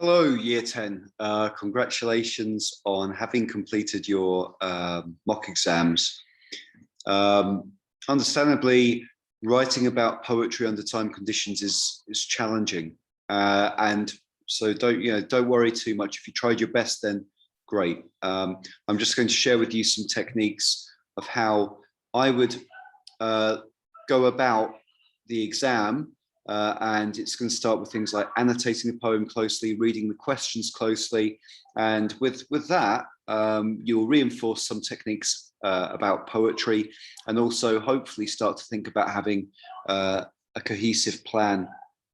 Hello, Year 10. Congratulations on having completed your mock exams. Understandably, writing about poetry under time conditions is challenging, and so don't worry too much. If you tried your best, then great. I'm just going to share with you some techniques of how I would go about the exam. And it's going to start with things like annotating the poem closely, reading the questions closely, and with that, you'll reinforce some techniques about poetry, and also hopefully start to think about having a cohesive plan.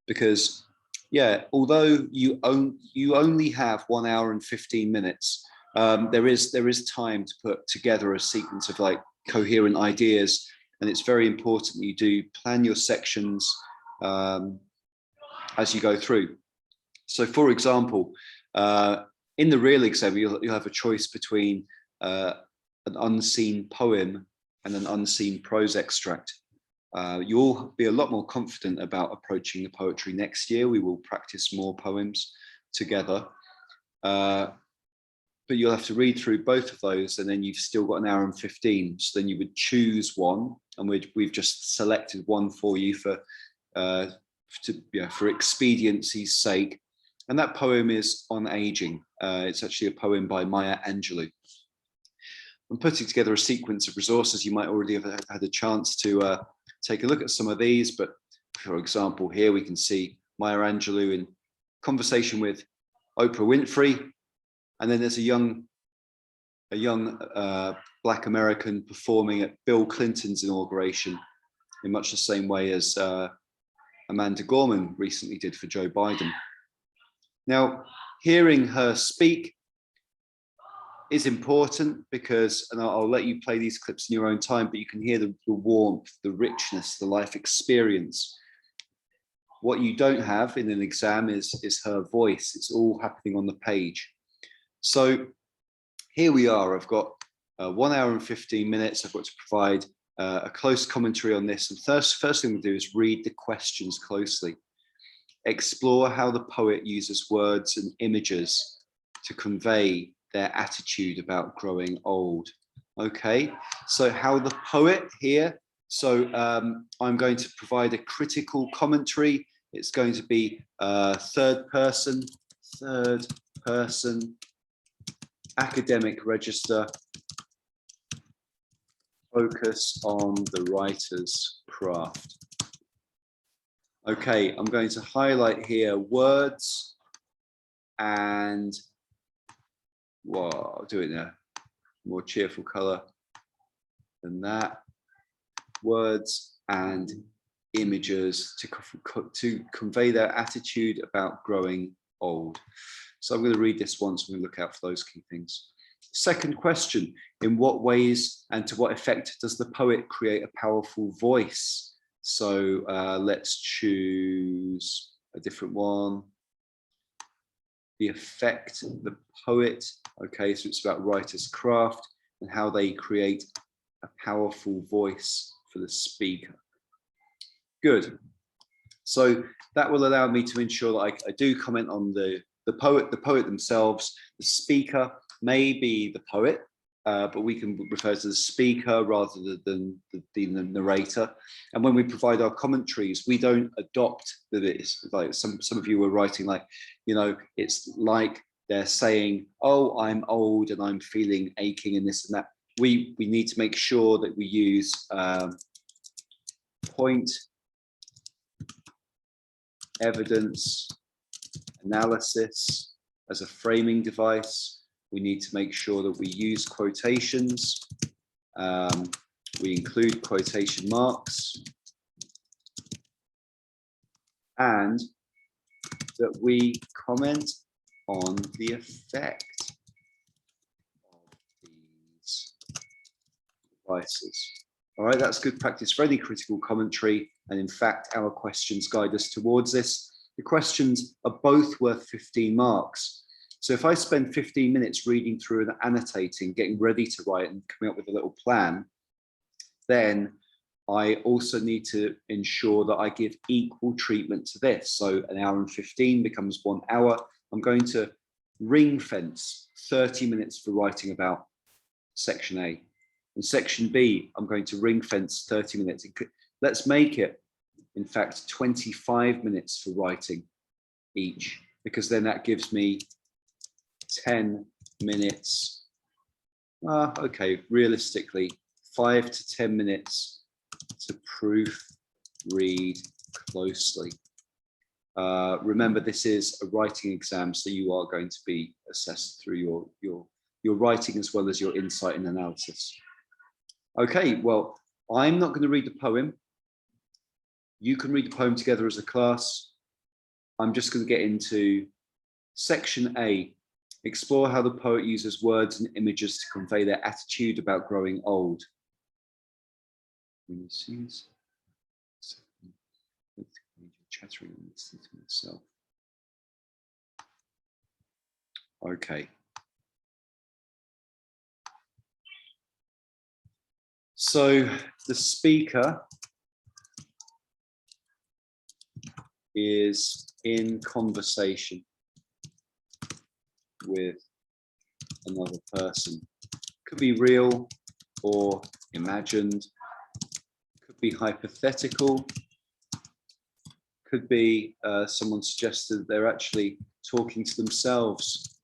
Because, yeah, although you only have 1 hour and 15 minutes, there is time to put together a sequence of like coherent ideas, and it's very important that you do plan your sections as you go through. So, for example, in the real exam, you'll have a choice between an unseen poem and an unseen prose extract. You'll be a lot more confident about approaching the poetry next year. We will practice more poems together, but you'll have to read through both of those, and then you've still got 1 hour and 15. So then you would choose one, and we've just selected one for you for expediency's sake, and that poem is on aging. It's actually a poem by Maya Angelou. I'm putting together a sequence of resources. You might already have had a chance to take a look at some of these, but for example, here we can see Maya Angelou in conversation with Oprah Winfrey, and then there's a young Black American performing at Bill Clinton's inauguration in much the same way as Amanda Gorman recently did for Joe Biden. Now, hearing her speak is important because, and I'll let you play these clips in your own time, but you can hear the warmth, the richness, the life experience. What you don't have in an exam is her voice. It's all happening on the page. So here we are. I've got 1 hour and 15 minutes. I've got to provide a close commentary on this. And first thing we'll do is read the questions closely. Explore how the poet uses words and images to convey their attitude about growing old. Okay, so how the poet here. So I'm going to provide a critical commentary. It's going to be third person, academic register, focus on the writer's craft. Okay, I'm going to highlight here words and, well, I'll do it in a more cheerful color than that. Words and images to convey their attitude about growing old. So I'm going to read this once and we'll look out for those key things. Second question, in what ways and to what effect does the poet create a powerful voice? So let's choose a different one. The effect, the poet. Okay, so it's about writer's craft and how they create a powerful voice for the speaker. Good. So that will allow me to ensure that I do comment on the poet themselves. The speaker may be the poet, but we can refer to the speaker rather than the narrator. And when we provide our commentaries, we don't adopt that it's like some of you were writing like, it's like they're saying, oh, I'm old and I'm feeling aching and this and that. We need to make sure that we use point, evidence, analysis as a framing device. We need to make sure that we use quotations. We include quotation marks, and that we comment on the effect of these devices. All right, that's good practice for any critical commentary. And in fact, our questions guide us towards this. The questions are both worth 15 marks. So if I spend 15 minutes reading through and annotating, getting ready to write and coming up with a little plan, then I also need to ensure that I give equal treatment to this. So 1 hour and 15 becomes 1 hour. I'm going to ring fence 30 minutes for writing about section A. And section B, I'm going to ring fence 30 minutes. Let's make it, in fact, 25 minutes for writing each, because then that gives me 10 minutes. Okay, realistically, 5 to 10 minutes to proofread closely. Remember, this is a writing exam, so you are going to be assessed through your writing as well as your insight and analysis. Okay, well, I'm not going to read the poem. You can read the poem together as a class. I'm just going to get into section A. Explore how the poet uses words and images to convey their attitude about growing old. Chattering and listening to myself. Okay. So the speaker is in conversation with another person. Could be real or imagined, could be hypothetical, could be someone suggested they're actually talking to themselves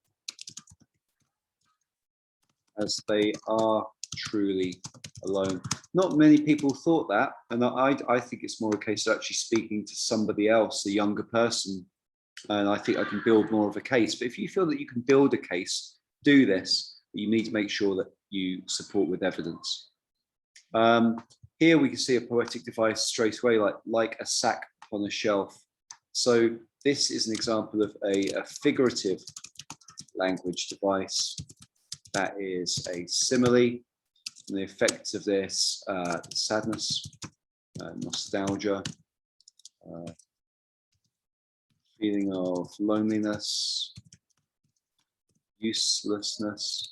as they are truly alone. Not many people thought that, and I think it's more a case of actually speaking to somebody else, a younger person, and I think I can build more of a case. But if you feel that you can build a case, do this. You need to make sure that you support with evidence. Here we can see a poetic device straight away, like a sack on a shelf. So this is an example of a figurative language device. That is a simile. And the effects of this, sadness, nostalgia, feeling of loneliness, uselessness.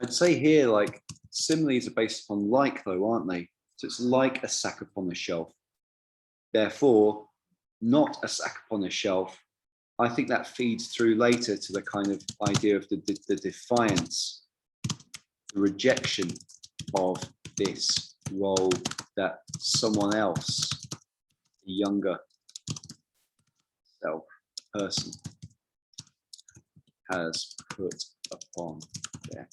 I'd say here, like, similes are based upon like, though, aren't they? So it's like a sack upon a shelf. Therefore, not a sack upon a shelf. I think that feeds through later to the kind of idea of the defiance, the rejection of this role that someone else, a younger self person, has put upon there.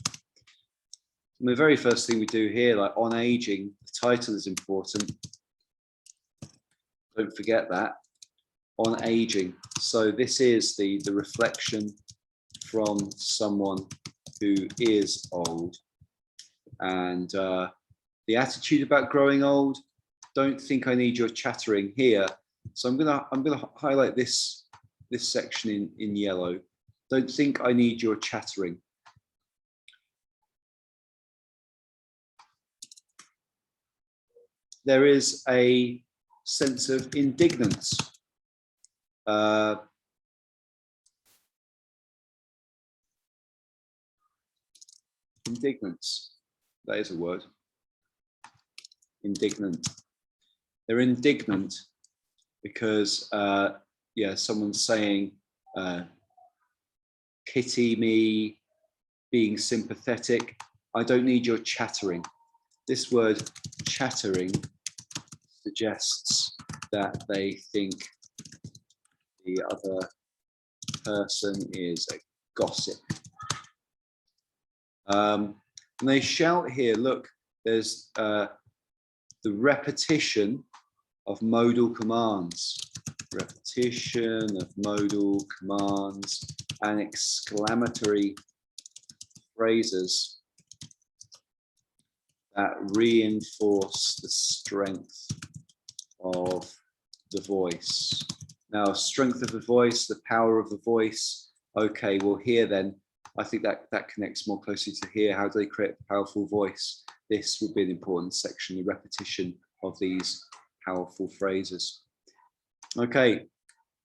And the very first thing we do here, like on aging, the title is important. Don't forget that. On aging. So this is the reflection from someone who is old. And the attitude about growing old, don't think I need your chattering here. So I'm gonna highlight this section in yellow. Don't think I need your chattering. There is a sense of indignance. Indignance, that is a word. Indignant. They're indignant because, yeah, someone's saying, pity me, being sympathetic. I don't need your chattering. This word chattering suggests that they think the other person is a gossip. And they shout here, look, there's the repetition of modal commands. Repetition of modal commands and exclamatory phrases that reinforce the strength of the voice. Now, strength of the voice, the power of the voice. Okay, well here then, I think that connects more closely to here. How do they create a powerful voice? This would be an important section, the repetition of these powerful phrases. Okay,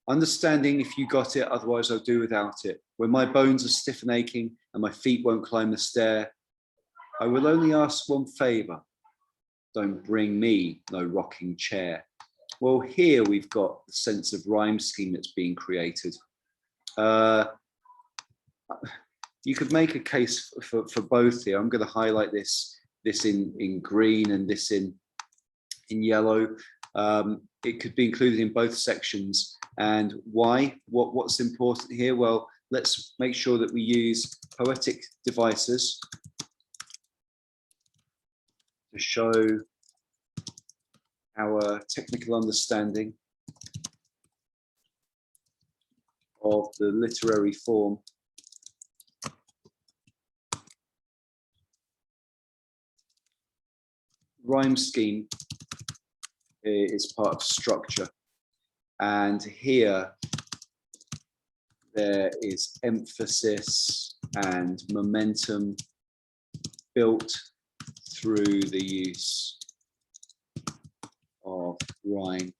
understanding if you got it, otherwise I'll do without it. When my bones are stiff and aching and my feet won't climb the stair, I will only ask one favor. Don't bring me no rocking chair. Well, here we've got the sense of rhyme scheme that's being created. You could make a case for both here. I'm going to highlight this in green and this in yellow. It could be included in both sections. And why? What's important here? Well, let's make sure that we use poetic devices to show our technical understanding of the literary form. Rhyme scheme is part of structure, and here there is emphasis and momentum built through the use of rhyme.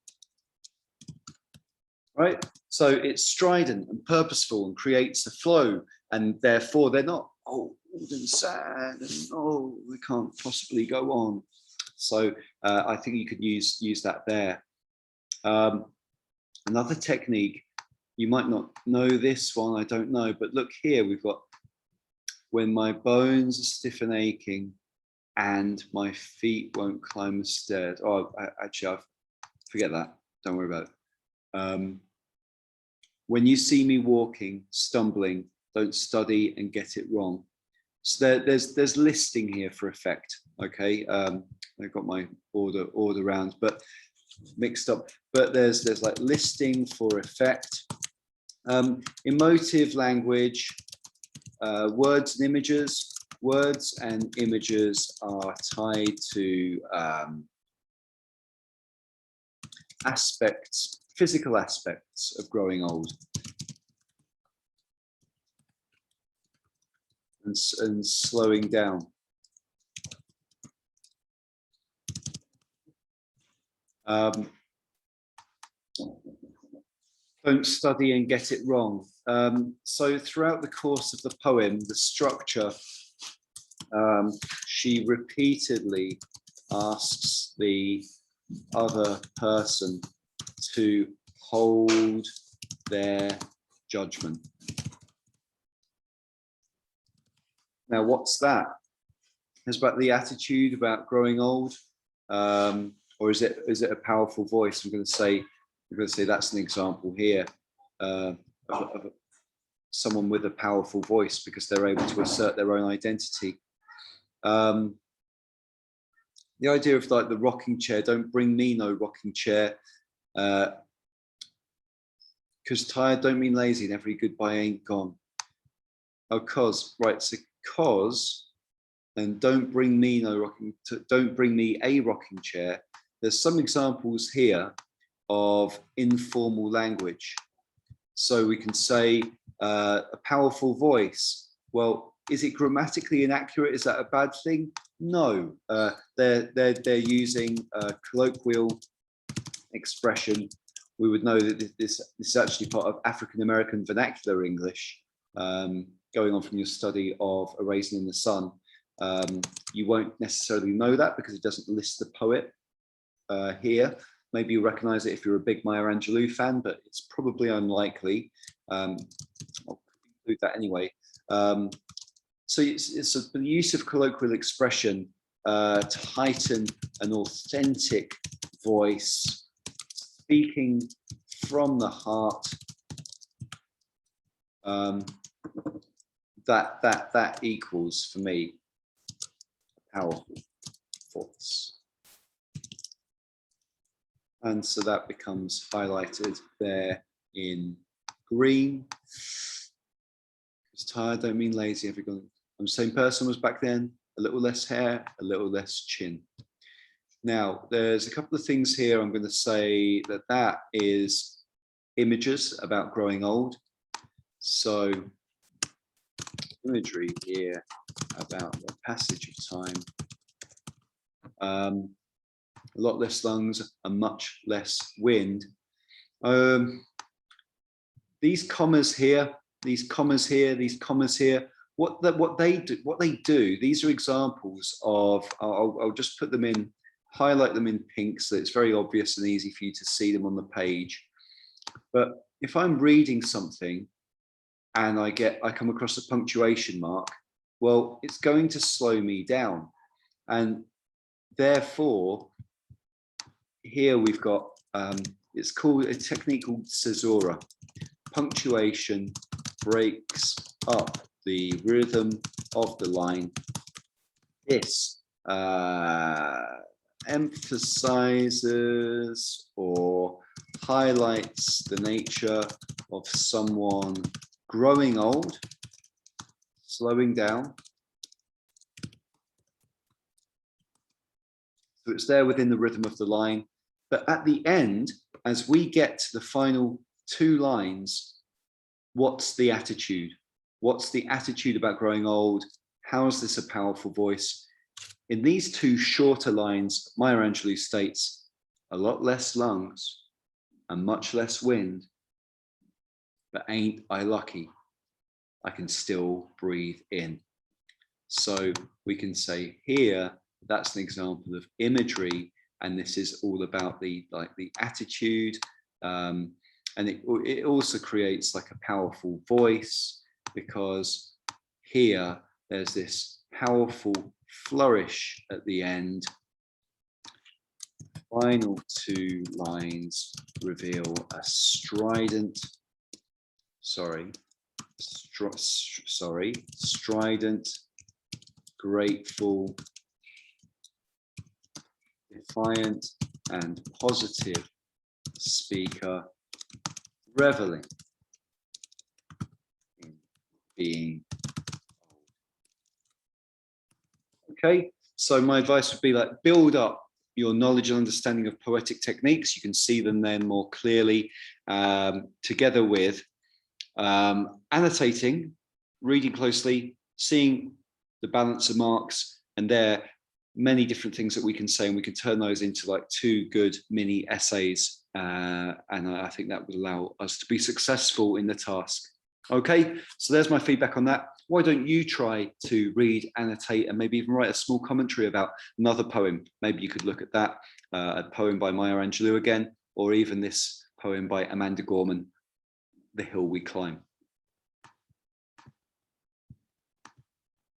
Right? So it's strident and purposeful and creates a flow, and therefore they're not, oh, and sad, and oh, we can't possibly go on. So I think you could use that there. Another technique, you might not know this one, I don't know, but look here, we've got when my bones are stiff and aching and my feet won't climb the stairs. Oh, actually, forget that. Don't worry about it. When you see me walking, stumbling, don't study and get it wrong. So there's listing here for effect. Okay, I've got my order round, but mixed up. But there's like listing for effect. Emotive language, words and images. Words and images are tied to aspects, physical aspects of growing old. And slowing down. Don't study and get it wrong. So throughout the course of the poem, the structure, she repeatedly asks the other person to hold their judgment. Now, what's that? It's about the attitude about growing old, or is it a powerful voice? I'm going to say that's an example here of someone with a powerful voice because they're able to assert their own identity. The idea of like the rocking chair, don't bring me no rocking chair, because tired don't mean lazy and every goodbye ain't gone. Oh, right, so cause, and don't bring me a rocking chair. There's some examples here of informal language. So we can say a powerful voice. Well, is it grammatically inaccurate? Is that a bad thing? No, they're using a colloquial expression. We would know that this is actually part of African American vernacular English. Going on from your study of A Raisin in the Sun, you won't necessarily know that because it doesn't list the poet here. Maybe you recognize it if you're a big Maya Angelou fan, but it's probably unlikely. I'll include that anyway. So it's the use of colloquial expression to heighten an authentic voice, speaking from the heart. That equals for me a powerful voice. And so that becomes highlighted there in green. Because tired don't mean lazy. I'm the same person was back then, a little less hair, a little less chin. Now, there's a couple of things here I'm going to say that is images about growing old. So imagery here about the passage of time. A lot less lungs and much less wind. These commas here, these commas here, these commas here, what they do, these are examples of, I'll just put them in highlight them in pink so it's very obvious and easy for you to see them on the page. But if I'm reading something and I come across a punctuation mark, well, it's going to slow me down. And therefore, here we've got, it's called a technique called caesura. Punctuation breaks up the rhythm of the line. This emphasizes or highlights the nature of someone growing old, slowing down. So it's there within the rhythm of the line. But at the end, as we get to the final 2 lines, what's the attitude? What's the attitude about growing old? How is this a powerful voice? In these 2 shorter lines, Maya Angelou states, a lot less lungs and much less wind, but ain't I lucky? I can still breathe in. So we can say here, that's an example of imagery, and this is all about the attitude, and it also creates like a powerful voice, because here there's this powerful flourish at the end. Final 2 lines reveal a strident, strident, grateful, defiant, and positive speaker, reveling in being old. Okay, so my advice would be like, build up your knowledge and understanding of poetic techniques. You can see them then more clearly, together with annotating, reading closely, seeing the balance of marks, and there are many different things that we can say, and we can turn those into like 2 good mini essays, and I think that would allow us to be successful in the task. Okay, so there's my feedback on that. Why don't you try to read, annotate, and maybe even write a small commentary about another poem? Maybe you could look at that, a poem by Maya Angelou again, or even this poem by Amanda Gorman, The Hill We Climb.